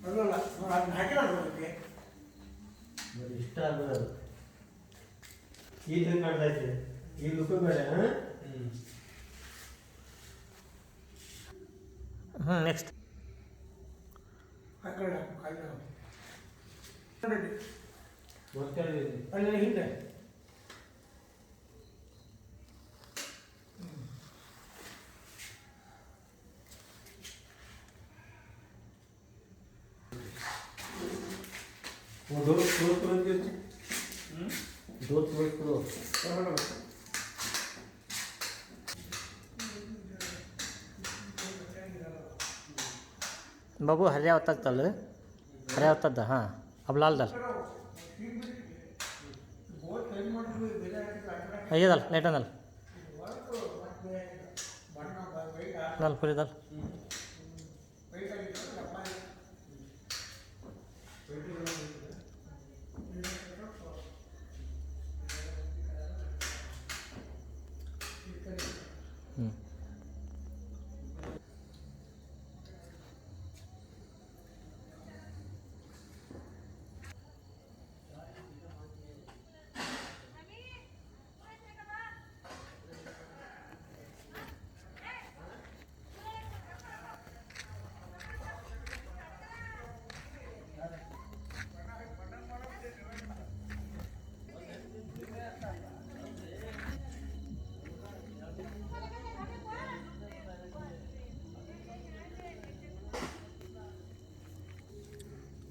ಅದಲ್ಲ ಅದನ್ನ ಹಾಕಿಲ್ಲ ಅದಕ್ಕೆ ಇಷ್ಟ ಆಗೋದು ಈಗ ಹೆಂಗೆ ಮಾಡ್ತೈತೆ ಈಗ ಲುಕ್ ಬೇಡ. ನೆಕ್ಸ್ಟ್ ಹಾಕೊಳ್ಳ ಗೊತ್ತಿಲ್ಲ ಅಲ್ಲಿ ಹಿಂದೆ दो दो बाबू हरिया होता चल हरिया होता हाँ अब लाल दाल ये दाल लेटा दाल दाल पूरी दाल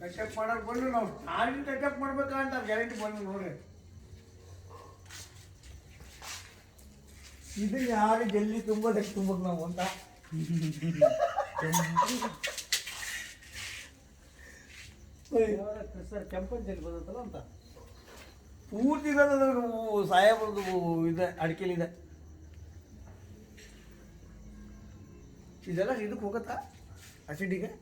ಟಚಪ್ ಮಾಡಕ್ಕೆ ಬಂದು ನಾವು ಆಗಿ ಟಚಪ್ ಮಾಡ್ಬೇಕಂತ ಗ್ಯಾರಂಟಿ ಬಂದು ನೋಡ್ರಿ. ಇದು ಯಾರು ಜಲ್ದಿ ತುಂಬೋದಕ್ಕೆ ತುಂಬೇಕು ನಾವು ಅಂತ ಸರ್ ಕೆಂಪನ್ ಜಲ್ಲಿ ಬಂದಂತಲ್ಲ ಅಂತ ಪೂರ್ತಿ ಸಾಹೇಬ್ರದ್ದು ಇದೆ ಅಡಿಕೆಲಿದೆ. ಇದೆಲ್ಲ ಇದಕ್ಕೆ ಹೋಗುತ್ತಾ ಅಸಿಡಿಗೆ